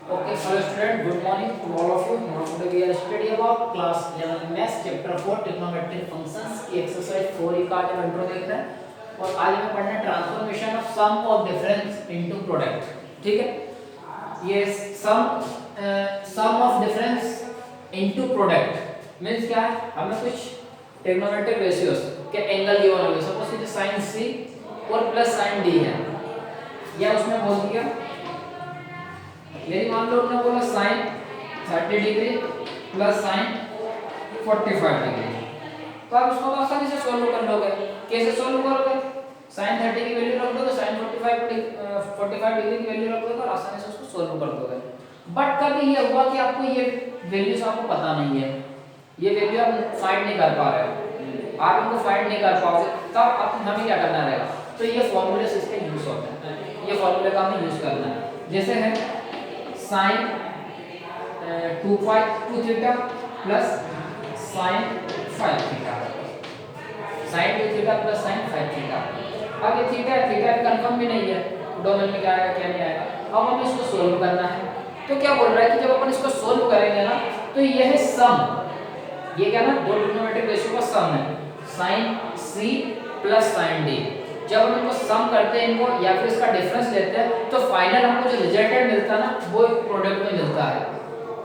Okay, hello student, good morning to all of you. Now today we are study about class 11 maths chapter 4 trigonometric functions की exercise 4 का आज हम intro देख रहे हैं और आज हमें पढ़ना है transformation of sum of difference into product. ठीक है, ये sum of difference into product means क्या है, हमें कुछ ट्रिग्नोमेट्रिक रेशियोज के एंगल गिवन होंगे, सपोज कि sin c और प्लस sin d है, या उसमें बोल दिया यदि मान लो उसने बोला sin 30 degree plus sin 45 degree, तो आप इसको आसानी से सॉल्व कर लोगे। कैसे सॉल्व करोगे? sin 30 की वैल्यू रख दोगे, sin 45 डिग्री की वैल्यू रख दोगे और आसानी से उसको सॉल्व कर दोगे। बट कभी ये हुआ कि आपको ये वैल्यूज आपको पता नहीं है, ये वैल्यू आप फाइंड नहीं कर पा रहे हो, आप इनको फाइंड नहीं कर पाओगे, तब आप हमें क्या करना रहेगा? तो ये फॉर्मूले से इसके यूज होते हैं, ये फॉर्मूले का हमें यूज करना है। जैसे है sin 2 theta plus sin 5 theta, sin 2 theta plus sin 5 theta. अब ये थीटा कंफर्म भी नहीं है डोमेन में क्या आएगा क्या नहीं आएगा, अब हमें इसको सोल्व करना है। तो क्या बोल रहा है कि जब अपन इसको सोल्व करेंगे ना, तो यह है सम, ये क्या ना, दो ट्रिग्नोमेट्रिक रेशियो का सम है, sin c plus sin d। जब हम इनको सम करते हैं इनको या फिर इसका डिफरेंस लेते हैं, तो फाइनल हमको जो रिजल्टेंट मिलता है ना, वो एक प्रोडक्ट में मिलता है,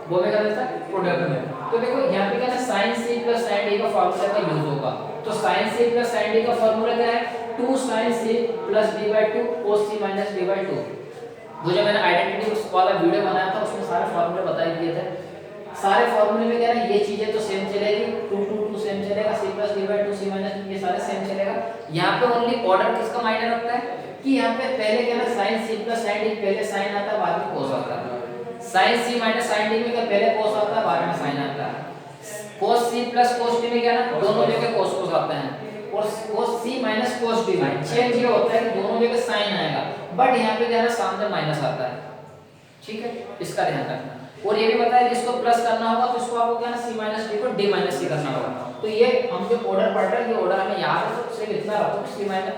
वो में क्या मिलता है? प्रोडक्ट में। तो देखो यहाँ पे क्या है, sin c plus sin d का फार्मूला का यूज होगा। तो sin c plus sin d का फार्मूला क्या है? 2 sin c plus d/2 cos c minus d/2। वो जो मैंने आइडेंटिटी वाला वीडियो बनाया था उसमें सारे फार्मूले बताए दिए थे। सारे फार्मूले में क्या है, ये चीजें तो सेम चलेगी, 2 सेम चलेगा, c plus d/2 c minus ये सारे सेम चलेगा। यहाँ पे ओनली ऑर्डर किसका मायने रखता है कि यहाँ पे पहले क्या है, sin c plus sin d, पहले sin आता है बाद में cos आता है। sin c minus sin d में क्या पहले cos आता है बाद में sin आता है। cos c plus cos d में क्या ना, दोनों जगह cos आते हैं, और cos c minus cos d में चेंज ये होता है कि दोनों जगह sin आएगा, बट यहाँ पे क्या है सामने माइनस आता है। ठीक है, इसका ध्यान रखना। और ये भी बताया जिसको प्लस करना होगा तो इसको आपको क्या है, c माइनस d को d माइनस c करना होगा। तो ये हम जो ऑर्डर पढ़ रहे हैं, ये ऑर्डर हमें याद है, तो सिर्फ इतना रखो c माइनस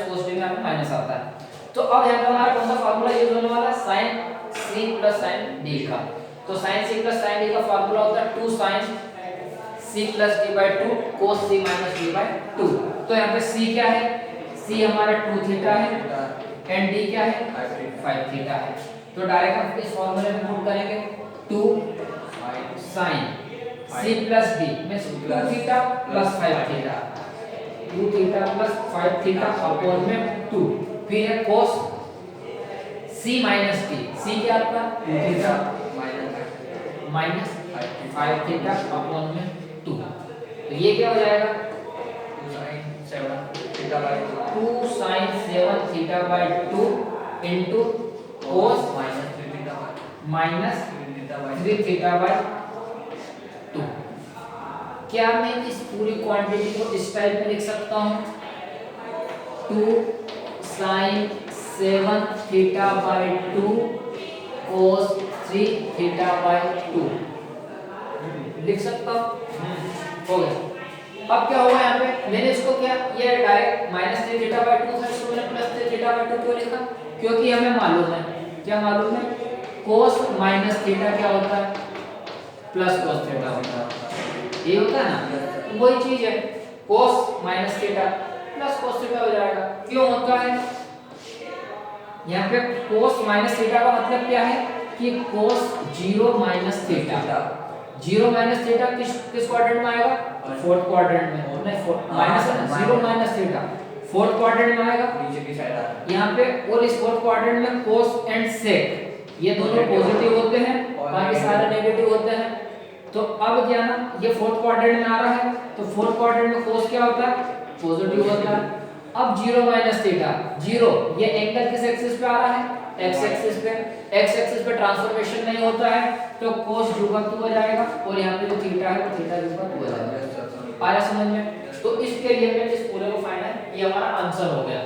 cos d में हमें माइनस आता है। तो अब यहाँ पे हमारा कौन सा फार्मूला यूज होने वाला है? sin c plus sin d का। तो sin c plus sin d का फार्मूला होता है 2 sin c plus d/2 cos c minus d/2। तो यहाँ पे c क्या है? c हमारा 2 थीटा है एंड d क्या है? 5 थीटा है। तो डायरेक्ट हम इस फार्मूले में पुट करेंगे 2 sin c प्लस d में 2 theta plus 5 theta, 2 theta plus 5 theta upon में 2, फिर है cos c minus d, c क्या आपका 2 थीटा माइनस 5 थीटा अपॉन में 2। तो ये क्या हो जाएगा? 2 sin 7 theta by 2 into cos minus 3 theta by 2। क्या मैं इस पूरी क्वांटिटी को इस टाइप में लिख सकता हूँ? 2 sin 7 theta by 2 cos 3 theta by 2 लिख सकता हूँ। हो गया। अब क्या होगा यहाँ पे, मैंने इसको क्या, ये डायरेक्ट माइनस 3 थीटा बाय 2 था, इसको मैंने प्लस 3 थीटा बाय 2 क्यों लिखा? क्योंकि हमें मालूम है, क्या मालूम है? cos माइनस थीटा क्या होता है? प्लस cos थीटा होता है, ये होता है ना, तो वही चीज है, cos minus theta plus cos theta हो जाएगा। क्यों होता है? यहाँ पे cos माइनस थीटा का मतलब क्या है कि cos 0 minus theta, 0 minus theta किस क्वाड्रेंट में आएगा? फोर्थ क्वाड्रेंट में, नहीं minus 0 minus theta fourth quadrant में आएगा, नीचे की साइड यहाँ पे। और इस फोर्थ क्वाड्रेंट में cos एंड sec ये दोनों पॉजिटिव होते हैं, बाकी सारे नेगेटिव होते हैं। तो अब क्या ना, ये फोर्थ क्वाड्रेंट में आ रहा है, तो फोर्थ क्वाड्रेंट में cos क्या होता है? पॉजिटिव होता है। अब 0 माइनस थीटा, 0 ये एंगल किस एक्सिस पे आ रहा है? x एक्सिस पे। x एक्सिस पे ट्रांसफॉर्मेशन नहीं होता है, तो cos √2 हो जाएगा, और यहाँ पे जो थीटा है वो थीटा √2 हो जाएगा। आया समझ में? तो इसके लिए मैं इस पूरे को फाइंड है, ये हमारा आंसर हो गया,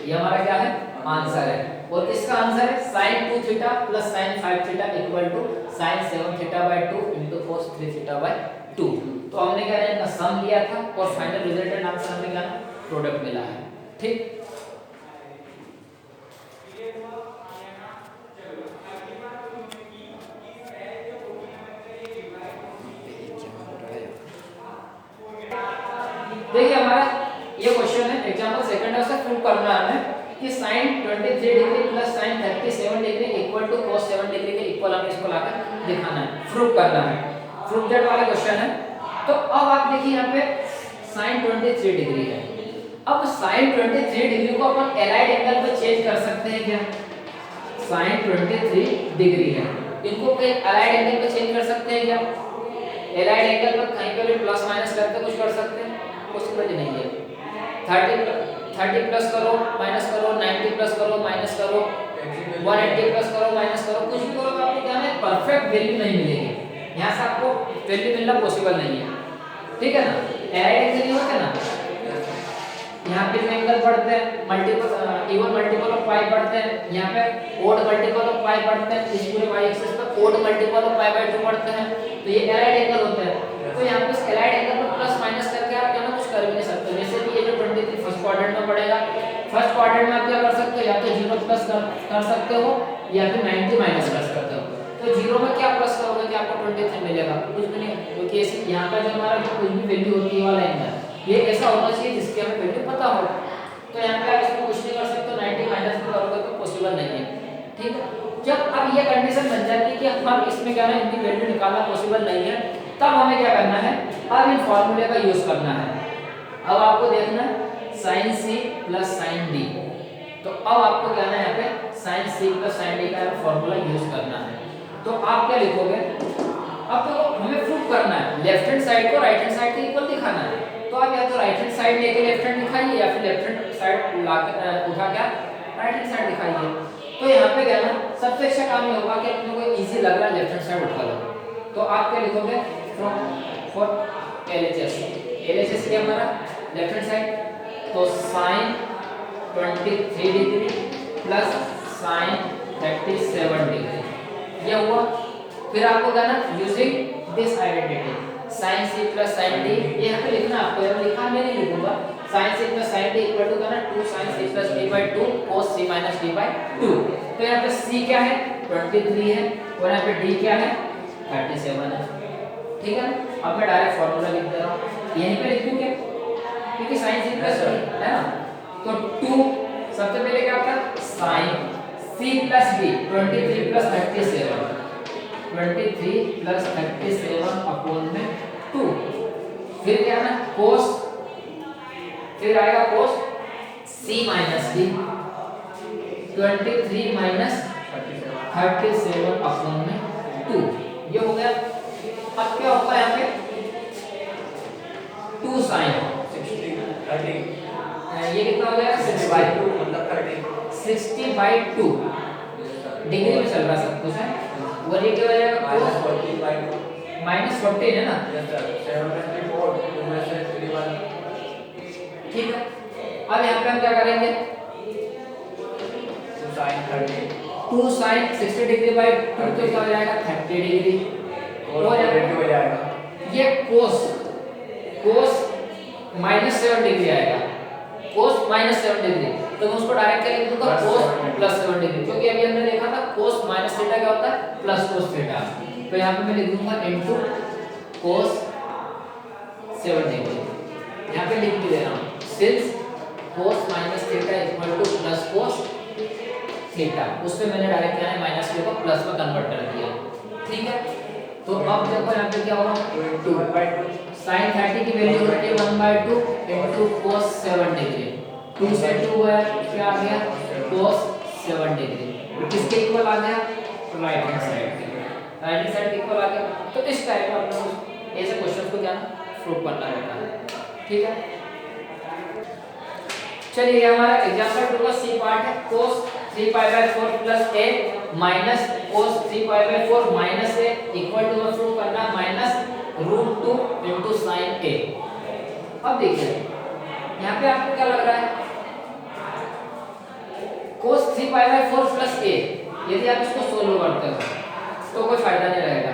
ये हमारा क्या है? आंसर है। और इसका आंसर है sin 2 theta plus sin 5 theta equal to sin 7 theta by 2 into cos 3 theta by 2। तो हमने क्या है, इनका सम लिया था और फाइनल रिजल्टेंट आंसर हमें क्या प्रोडक्ट मिला है। ठीक। देखिए हमारा ये क्वेश्चन है, एग्जांपल सेकंड है, उसे प्रूव करना है हमें कि sin 23 degree plus sin 37 degree equal to cos 7 degree के इक्वल हमें इसको लाकर दिखाना है, प्रूव करना है, प्रूव दैट वाला क्वेश्चन है। तो अब आप देखिए यहाँ पे sin 23 डिग्री है। अब sin 23 डिग्री को अपन एलाइड एंगल पे चेंज कर सकते हैं क्या? sin 23 डिग्री है, इनको कहीं एलाइड एंगल पे चेंज कर सकते हैं क्या? एलाइड एंगल पर कहीं पे भी प्लस माइनस करके कुछ कर सकते हैं? पॉसिबल नहीं है। 30 प्लस करो, माइनस करो, 90 प्लस करो, माइनस करो, 180 प्लस करो, माइनस करो, कुछ भी करो तो आपको क्या है, परफेक्ट वैल्यू नहीं मिलेगी। यहाँ से आपको वैल्यू मिलना पॉसिबल नहीं है, ठीक है ना? एलाइड एंगल ये होता है ना, यहाँ पे जो एंगल पढ़ते हैं मल्टीपल, इवन मल्टीपल ऑफ पाई पढ़ते हैं, यहाँ पे ओड मल्टीपल ऑफ पाई पढ़ते हैं, इस पूरे y एक्सिस पे odd multiple of pi by 2 पढ़ते हैं, तो ये एलाइड एंगल होता है। तो यहाँ पे इस एलाइड एंगल पर प्लस माइनस करके आप क्या ना कुछ कर भी नहीं सकते। जैसे कि ये जो 23 फर्स्ट क्वाड्रेंट में पड़ेगा, फर्स्ट क्वाड्रेंट में आप क्या कर सकते हो, या तो 0 प्लस कर सकते हो या फिर 90 माइनस कर सकते हो। तो 0 में क्या प्लस करोगे कि आपको 23 मिलेगा? कुछ भी नहीं, क्योंकि ऐसे यहाँ का जो हमारा जो कुछ भी वैल्यू होती है वाला एंगल ये ऐसा होना चाहिए जिसकी हमें वैल्यू पता हो। तो यहाँ पे आप इसको कुछ नहीं कर सकते, 90 माइनस में करोगे तो पॉसिबल नहीं है, ठीक है? जब अब ये कंडीशन बन जाती है कि हम इसमें क्या है, इनकी वैल्यू निकालना पॉसिबल नहीं है, तब हमें क्या करना है, अब इन फॉर्मूले का यूज करना है। अब आपको देखना है sin c plus sin d, तो अब आपको क्या है, यहाँ पे sin c plus sin d का फॉर्मूला यूज करना है। तो आप क्या लिखोगे, अब तो हमें प्रूव करना है, लेफ्ट हैंड साइड को राइट हैंड साइड के इक्वल दिखाना है। तो आप या तो राइट हैंड साइड लेके लेफ्ट हैंड दिखाइए या फिर लेफ्ट हैंड साइड उठा के राइट हैंड साइड दिखाइए। तो यहाँ पे क्या ना, सबसे अच्छा काम ये होगा कि अपने को इजी लग रहा है लेफ्ट हैंड साइड उठा लो। तो आप क्या लिखोगे, फ्रॉम फॉर LHS क्या हमारा लेफ्ट हैंड साइड, तो sin 23 degree plus sin 37 degree ये हुआ। फिर आपको क्या ना, using this identity sin c plus sin d, ये यहाँ पे लिखना आपको, यहाँ लिखा मैं नहीं लिखूंगा, sin c plus sin d equal to क्या ना 2 sin c plus d by 2 cos c minus d by 2। तो यहाँ पे c क्या है, 23 है, और यहाँ पे d क्या है, 37 है, ठीक है? अब मैं डायरेक्ट फार्मूला लिख दे रहा हूँ, यहीं पे लिख दूं क्या, क्योंकि sin c प्लस d है ना, तो 2 सबसे पहले क्या होता है sin c plus d 23 plus 37, 23 plus 37 upon में 2, फिर क्या है ना cos, फिर आएगा cos c minus d 23 minus 37 upon में 2, ये हो गया। अब क्या होता है यहाँ पे 2 sin 60, ये कितना हो जाएगा 60/2, मतलब 60/2 डिग्री में चल रहा सब कुछ है, और ये क्या हो जाएगा माइनस 14 है ना, ठीक है? अब यहाँ पे हम क्या करेंगे, 2 sin 60 डिग्री बाई 2 तो क्या हो जाएगा 30 डिग्री, और ये cos माइनस 7 डिग्री आएगा, cos माइनस 7 डिग्री, तो मैं उसको डायरेक्ट क्या लिख दूंगा cos प्लस 7 डिग्री, क्योंकि अभी हमने देखा था cos माइनस थीटा क्या होता है प्लस cos थीटा, तो यहाँ पे मैं लिख दूंगा इनटू cos 7 डिग्री, यहाँ पे लिख भी दे रहा हूँ since cos minus theta equal two plus cos theta, उसमें मैंने डायरेक्ट क्या है माइनस को प्लस में कन्वर्ट कर दिया, ठीक है? तो अब देखो यहाँ पे क्या होगा 2 sin 30 की वैल्यू होती है 1/2 इनटू cos 7 डिग्री, 2 से 2 है क्या आ गया cos 7 डिग्री, किसके इक्वल आ गया राइट हैंड साइड के, राइट हैंड साइड इक्वल आ गया। तो इस टाइप में अपने ऐसे क्वेश्चन को क्या प्रूव करना रहता है, ठीक है? चलिए हमारा एग्जांपल 2 का सी पार्ट है, cos 3π/4 plus a minus cos 3π/4 minus a equal to prove करना -√2 इनटू sin a। अब देखिए यहाँ पे आपको क्या लग रहा है, cos 3π/4 प्लस a, यदि आप इसको सोल्व करते हो तो कोई फायदा नहीं रहेगा।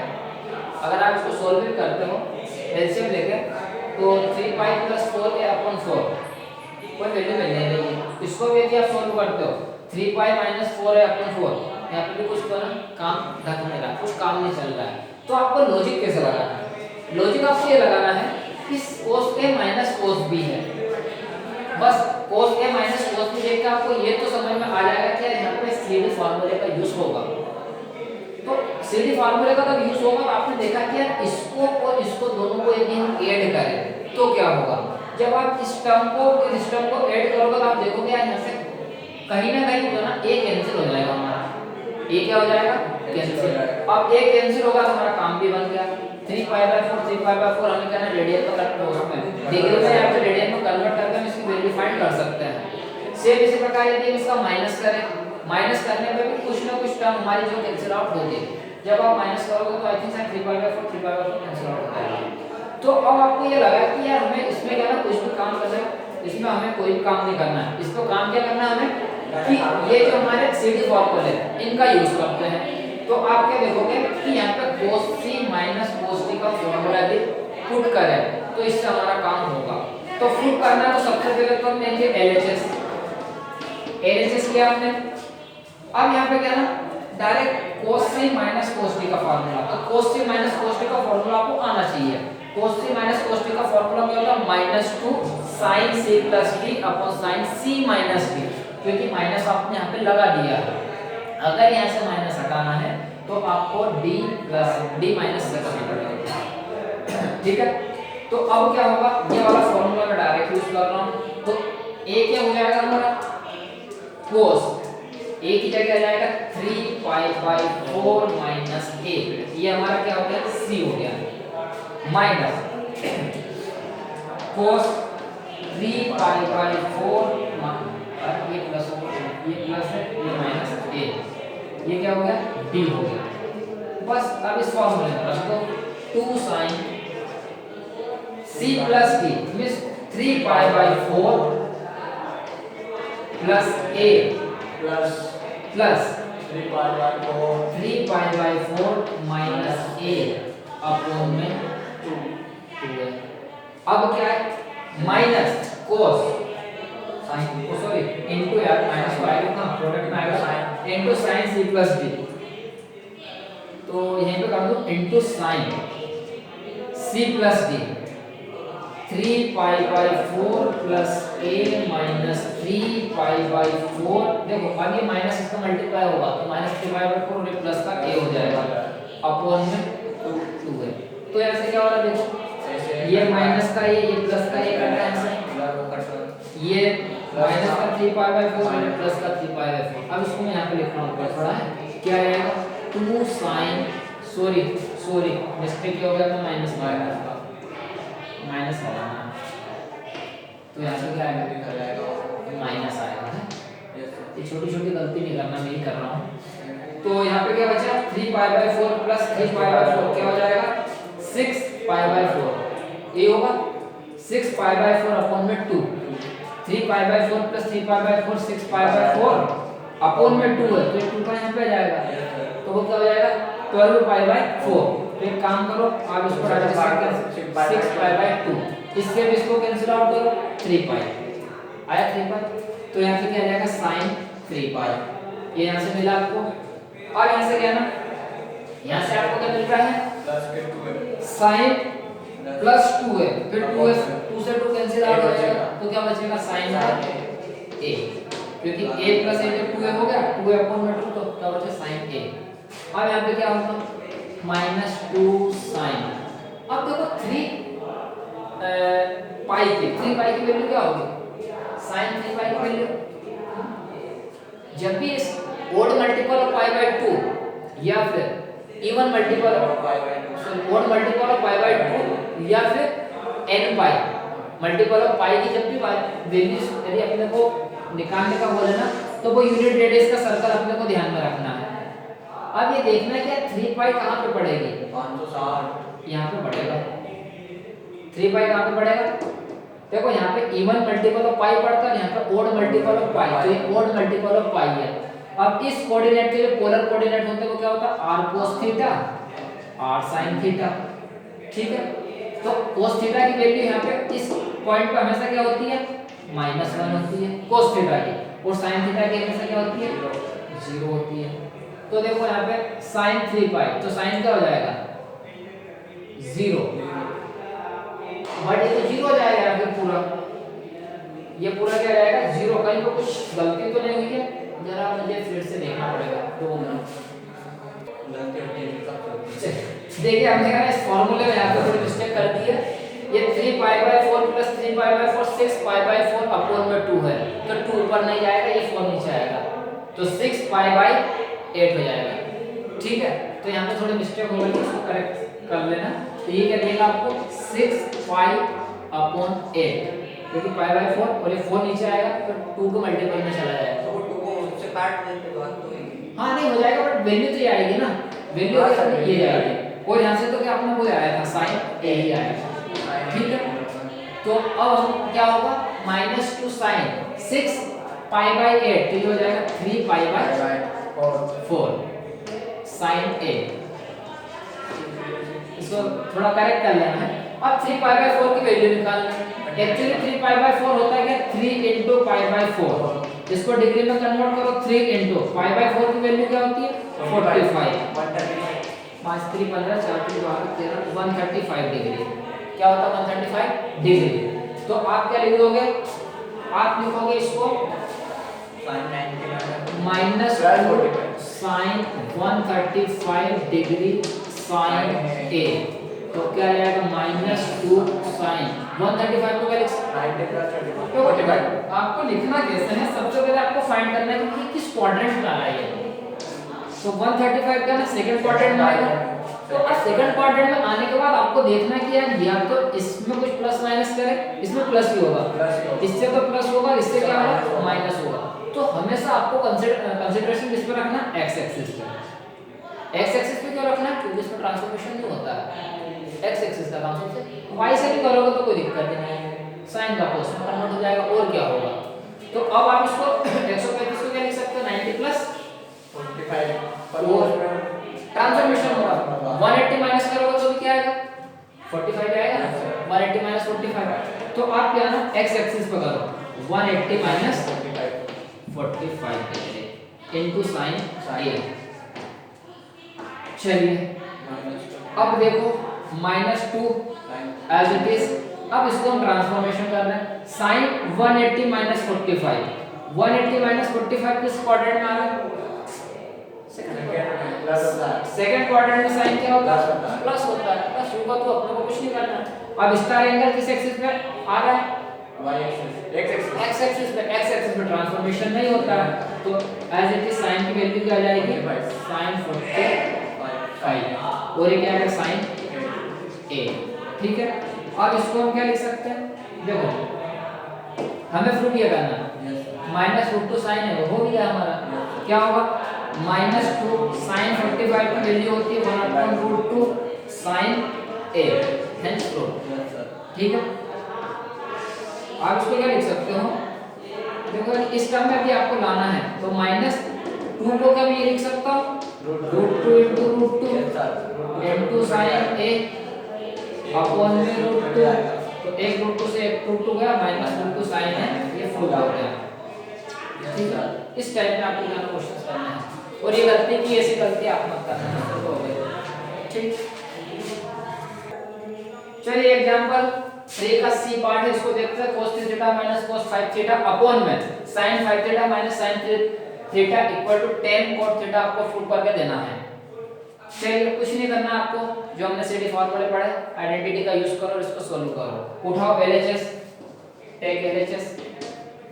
अगर आप इसको सोल्व भी करते हो एलसीएम लेके, तो 3π प्लस 4a अपॉन 4 कोई वैल्यू मिल नहीं रही है। इसको भी यदि आप सोल्व करते हो 3π माइनस 4a अपॉन 4, यहाँ पे भी कुछ तो ना काम ढंग नहीं रहा, कुछ काम नहीं चल रहा है। तो आपको लॉजिक कैसे लगाना है, लॉजिक आपको ये लगाना है इस cos a minus cos b है। बस cos a minus cos b देख के आपको ये तो समझ में आ जाएगा कि यहाँ पे सीडी फार्मूले का यूज होगा। तो सीडी फार्मूले का जब यूज होगा तो आपने देखा कि यार इसको और इसको दोनों को यदि हम ऐड करें तो क्या होगा। जब आप इस टर्म को ऐड करोगे तो आप देखोगे यार यहाँ से कहीं ना कहीं जो ना a कैंसिल हो जाएगा हमारा। a क्या हो जाएगा? कैंसिल। अब a कैंसिल होगा तो हमारा काम भी बन गया। 3π/4 हमें क्या है रेडियन में कन्वर्ट में डिग्री में या फिर रेडियन में कन्वर्ट करके हम इसकी वैल्यू फाइंड कर सकते हैं। सेम इसी प्रकार यदि हम इसका माइनस करें, माइनस करने पे भी कुछ ना कुछ टर्म हमारी जो कैंसिल आउट होगी। जब आप माइनस करोगे तो आई थिंक 3π/4 कैंसिल आउट हो जाएगा। तो अब आपको ये लगा कि यार हमें इसमें क्या ना कुछ भी काम करना है, इसमें हमें कोई भी काम नहीं करना है। इसको काम क्या करना है हमें कि ये जो हमारे सीडी फॉर्मूले हैं इनका यूज करते हैं। तो आप क्या देखोगे कि यहाँ पे cos c minus cos d का फॉर्मूला भी पुट करें तो इससे हमारा काम होगा। तो पुट करना तो सबसे पहले तो हम लेंगे LHS किया हमने। अब यहाँ पे क्या ना direct cos c minus cos d का फॉर्मूला, तो cos c minus cos d का फॉर्मूला आपको आना चाहिए। cos c minus cos d का फॉर्मूला क्या होता है -2 sin c plus d upon sin c minus d, क्योंकि माइनस आपने यहाँ पे लगा दिया है। अगर यहाँ से माइनस हटाना है तो आपको d plus d minus c करना पड़ेगा। ठीक है, तो अब क्या होगा, ये वाला फॉर्मूला मैं डायरेक्ट यूज कर रहा हूँ। तो a क्या हो जाएगा हमारा cos a की जगह आ जाएगा 3π/4 माइनस a, ये हमारा क्या हो गया c हो गया, माइनस cos 3π/4 ये प्लस है ये माइनस a, ये क्या हो गया d हो गया। बस अब इस फॉर्मूले में रख दो 2 sin c plus d means 3π/4 plus a plus 3π/4 minus a upon में 2 है। अब क्या है minus cos sin sorry into यार माइनस को आएगा ना प्रोडक्ट में आएगा sin इनटू sin c प्लस d, तो यहीं पे कर दो into sin c plus d 3π/4 plus a minus 3π/4। देखो अब ये माइनस इसका मल्टीप्लाई होगा तो माइनस 3π/4 और प्लस का a हो जाएगा अपॉन में 2 है। तो ऐसे क्या हो रहा है देखो ये माइनस का ये प्लस का ये कट कैंसिल, ये माइनस का 3π/4 और प्लस का 3π/4। अब इसको मैं यहाँ पे लिख रहा हूँ थोड़ा है क्या आएगा 2 sin सॉरी मिस्टेक हो गया, मैं माइनस में आया था माइनस लगाना, तो यहाँ पे क्या आएगा माइनस आएगा है। ये छोटी छोटी गलती नहीं करना, मैं ही कर रहा हूँ। तो यहाँ पे क्या बचा 3π/4 प्लस 3π/4 क्या हो जाएगा 6π/4, ये होगा 6π/4 अपॉन में 2, 3π/4 प्लस 3π/4 6π/4 अपॉन में 2 है तो ये 2 का यहाँ पे आ जाएगा, तो वो क्या हो जाएगा 12π/4। तो एक काम करो आप इसको डायरेक्ट 6π/2 इसके भी इसको कैंसिल आउट करो 3π आया 3π, तो यहाँ से क्या आ जाएगा sin 3π, ये यहाँ से मिला आपको। और यहाँ से क्या ना यहाँ से आपको क्या मिल रहा है sin प्लस 2 है, फिर 2 से 2 कैंसिल आउट हो जाएगा तो क्या बचेगा sin a, क्योंकि a प्लस a जब 2 हो गया 2 अपॉन में 2 तो क्या बचे sin a। अब यहाँ पे क्या होगा -2 sin, अब देखो 3π की वैल्यू क्या होगी sin 3π की वैल्यू, जब भी इस ओड मल्टीपल ऑफ π/2 या फिर even multiple of odd multiple of π/2 या फिर n मल्टीपल ऑफ पाई की जब भी वैल्यू यदि अपने को निकालने का बोले ना तो वो यूनिट रेडियस का सर्कल अपने को ध्यान में रखना है। अब ये देखना है कि 3π कहाँ पे पड़ेगी 560 यहाँ पे पड़ेगा, 3π कहाँ पे पड़ेगा देखो यहाँ पे इवन मल्टीपल ऑफ पाई पड़ता है, यहाँ पे ओड मल्टीपल ऑफ पाई, तो ये ओड मल्टीपल ऑफ पाई है। अब इस कोऑर्डिनेट के लिए पोलर कोऑर्डिनेट होते हैं वो क्या होता है r cos theta r sin theta, ठीक है। तो cos थीटा की वैल्यू यहाँ पे इस पॉइंट पे हमेशा क्या होती है -1 होती है cos थीटा की, और sin थीटा की हमेशा क्या होती है 0 होती है। तो देखो यहाँ पे sin 3π तो sin क्या हो जाएगा 0, बट ये तो जीरो जाएगा यहाँ पे पूरा, ये पूरा क्या जाएगा जीरो। कहीं पे कुछ गलती तो नहीं हुई है, जरा मुझे फिर से देखना पड़ेगा 2 मिनट। देखिए हमने कहा इस फॉर्मूले में यहाँ पे थोड़ी मिस्टेक कर दी है। ये 3π/4 प्लस 3π/4 6π/4 अपॉन में 2 है, तो 2 ऊपर नहीं जाएगा, ये 4 नीचे आएगा, तो 6π/8 हो जाएगा। ठीक है, तो यहाँ पे थोड़ी मिस्टेक हो गई, इसको करेक्ट कर लेना। तो ये क्या देगा आपको 6π/8, क्योंकि π/4 और ये 4 नीचे आएगा तो 2 को मल्टीपल में चला जाएगा, तो 2 को उससे काट देने के बाद तो हाँ नहीं हो जाएगा, बट वैल्यू तो ये आएगी ना, वैल्यू ये जाएगी। और यहाँ से तो क्या अपना वो आया था साइन ए ही आएगा। ठीक है, तो अब क्या होगा -2 sin 6π/8, तो ये हो जाएगा 3π/4 sin a। इसको थोड़ा करेक्ट कर लेना है। अब 3π/4 की वैल्यू निकालना है। एक्चुअली 3π/4 होता है क्या 3 × π/4, इसको डिग्री में कन्वर्ट करो 3 × π/4 की वैल्यू क्या होती है 45, 5 3 15 4 3 12 13 135 डिग्री। क्या होता है 135 डिग्री। तो आप क्या लिख दोगे, आप लिखोगे इसको -sin 135 डिग्री sin a, तो क्या आएगा -2 sin 135 को क्या लिख सकते हैं, आपको लिखना कैसे है, सबसे पहले आपको फाइंड करना है कि किस क्वाड्रेंट में आ रहा है। तो 135 का ना सेकंड क्वाड्रेंट में आएगा, तो अब सेकंड क्वाड्रेंट में आने के बाद आपको देखना कि यार या तो इसमें कुछ प्लस माइनस करें, इसमें प्लस ही होगा, इससे तो प्लस होगा, इससे क्या होगा माइनस होगा। तो हमेशा आपको कंसीडरेशन किस पे रखना, एक्स एक्सिस पे। एक्स एक्सिस पे क्यों रखना है, क्योंकि इसमें ट्रांसफॉर्मेशन नहीं होता है एक्स एक्सिस का काम सबसे, वाई से भी करोगे तो कोई दिक्कत नहीं है, साइन का कोस में कन्वर्ट हो जाएगा और क्या होगा। तो अब आप इसको 135 को क्या लिख सकते हो 90 प्लस 45 ट्रांसफॉर्मेशन होगा, 180 माइनस करोगे तो भी क्या आएगा 45 आएगा, 180 माइनस 45। तो आप क्या ना एक्स एक्सिस पे करो 180 माइनस 45 इनटू साइन a। चलिए अब देखो -2 एज इट इज। अब इसको हम ट्रांसफॉर्मेशन कर रहे हैं, साइन 180 माइनस 45, 180 माइनस 45 किस क्वाड्रेंट में आ रहा है, सेकंड क्वाड्रेंट में साइन क्या होता है प्लस होता है, प्लस होगा तो अपने को कुछ नहीं करना। अब स्टार एंगल किस एक्सिस पे आ रहा है, एक्स एक्सिस पे, एक्स एक्सिस पे ट्रांसफॉर्मेशन नहीं होता है, तो एज इट इज साइन की वैल्यू क्या आ जाएगी sin 45 और ये क्या है sin a। ठीक है, अब इसको हम क्या लिख सकते हैं, देखो हमें प्रूव ये करना है, -√2 sin है वो हो गया हमारा, क्या होगा -2 sin 45 की वैल्यू होती है 1/√2 sin a, हेंस प्रूव। ठीक है, आप इसको क्या लिख सकते हो, देखो इस टर्म में भी आपको लाना है, तो -2 को क्या मैं ये लिख सकता हूँ √2 into sin a अपॉन में √2, तो एक √2 से एक √2 गया, -√2 sin है, ये प्रूव हो गया। ठीक है, इस टाइप में आपको जाना क्वेश्चंस करना है, और ये गलती की ऐसी गलती आप मत करना, तो हो गई। ठीक, चलिए एग्जांपल 3 का सी पार्ट है, इसको देखते हैं cos 3 theta minus cos 5 theta upon में sin 5 theta minus sin 3 theta equal to tan cot theta आपको प्रूव करके देना है। चलिए कुछ नहीं करना आपको, जो हमने सीडी फॉर्मूले पढ़े आइडेंटिटी का यूज करो और इसको सॉल्व करो। उठाओ LHS, टेक LHS।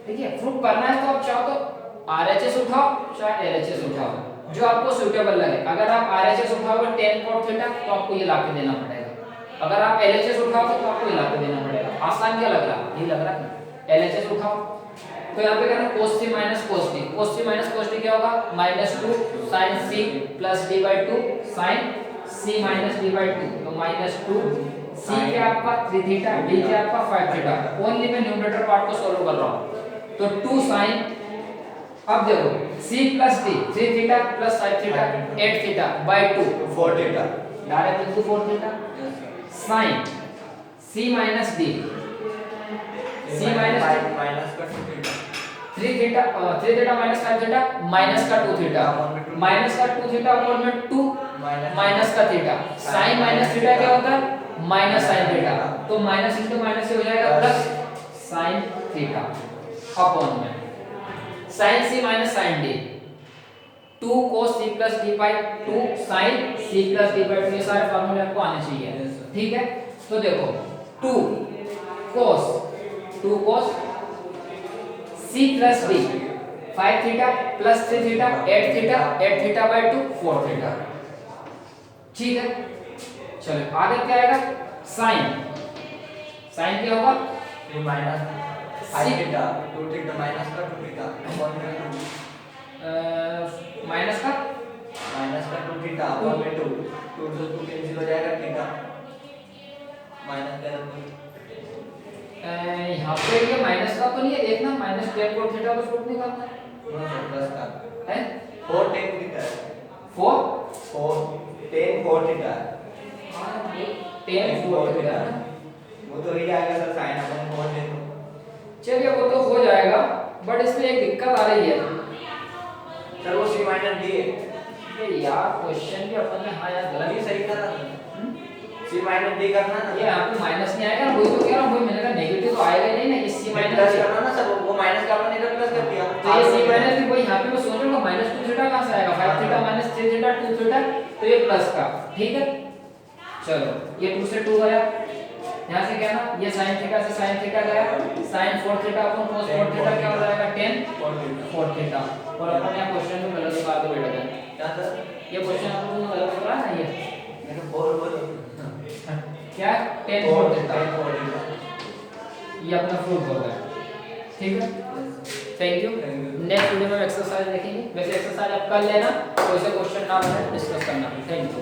ठीक है, प्रूव करना है तो आप चाहो तो RHS उठाओ चाहे LHS उठाओ, जो आपको सूटेबल लगे। अगर आप RHS उठाओगे tan cot थीटा तो आपको ये लाके देना पड़ेगा, अगर आप LHS उठाओगे तो आपको ये लाके देना पड़ेगा। आसान क्या लग रहा, ये लग रहा है LHS उठाओ, तो यहाँ पे कहना cos c minus cos d, cos c minus cos d क्या होगा -2 sin c plus d/2 sin c minus d/2, तो -2 c क्या आपका 3 थीटा, d क्या आपका 5 थीटा। ओनली मैं न्यूमरेटर पार्ट को सॉल्व कर रहा हूँ, तो 2 sin, अब देखो c plus d 3 theta plus 5 theta 8 theta by 2 4 theta, direct into 4 theta sin c minus d, c minus 3 theta 3 theta minus 5 theta minus का 2 थीटा, माइनस का 2 थीटा अपॉन में 2 माइनस का थीटा, sin माइनस थीटा क्या होता है minus sine theta, तो minus into minus से हो जाएगा प्लस साइन थीटा अपॉन में sine C minus sine D, 2 cos c plus d by 2 sin c plus d by 2, ये सारे फार्मूले आपको आने चाहिए। ठीक है, तो देखो 2 cos c plus d 5 theta plus 3 theta 8 theta by 2 4 theta. ठीक है, चलो आगे क्या आएगा, साइन क्या होगा, माइनस 5 थीटा 2 थीटा माइनस का 2 थीटा अपॉन में 2 माइनस का 2 थीटा अपॉन में 2 से 2 कैंसिल हो जाएगा थीटा माइनस का यहाँ पे ये माइनस का तो नहीं है, देखना माइनस टेन कोट थीटा को शूट नहीं करना प्लस का है 4 tan थीटा 4 4 थीटा 10 4 थीटा, वो तो ही आएगा सर sin अपन 4 ले तो चलिए वो तो हो जाएगा, बट इसमें एक दिक्कत आ रही है सर, वो c माइनस d है। ये यार क्वेश्चन भी अपन ने हाँ यार गलत ये सही करा c माइनस d करना ना, ये यहाँ पे माइनस नहीं आएगा, वही तो कह रहा हूँ, वही मैंने कहा नेगेटिव तो आएगा ही नहीं ना, ये सी प्लस माइनस करना ना सर, वो माइनस का अपन इधर प्लस कर दिया तो ये सी माइनस भी वही यहाँ पे मैं सोच रहा हूँ माइनस 2 थीटा कहाँ से आएगा, 5 थीटा माइनस 3 थीटा 2 थीटा, तो ये प्लस का। ठीक है, चलो ये 2 से 2 गया, यहाँ से क्या ना ये sin थीटा से sin थीटा गया, sin 4 थीटा अपन cos 4 थीटा क्या हो जाएगा 10 4 थीटा, और अपन यहाँ क्वेश्चन में गलत लगा के बैठ गए। क्या सर, ये क्वेश्चन अपन ने गलत लगा ना, ये मैंने बोल क्या 10 4 थीटा, 4 थीटा ये अपना प्रूफ हो गया। ठीक है, थैंक यू। नेक्स्ट वीडियो में एक्सरसाइज देखेंगे, वैसे एक्सरसाइज आप कर लेना, कोई से क्वेश्चन ना बने डिस्कस करना। Thank you.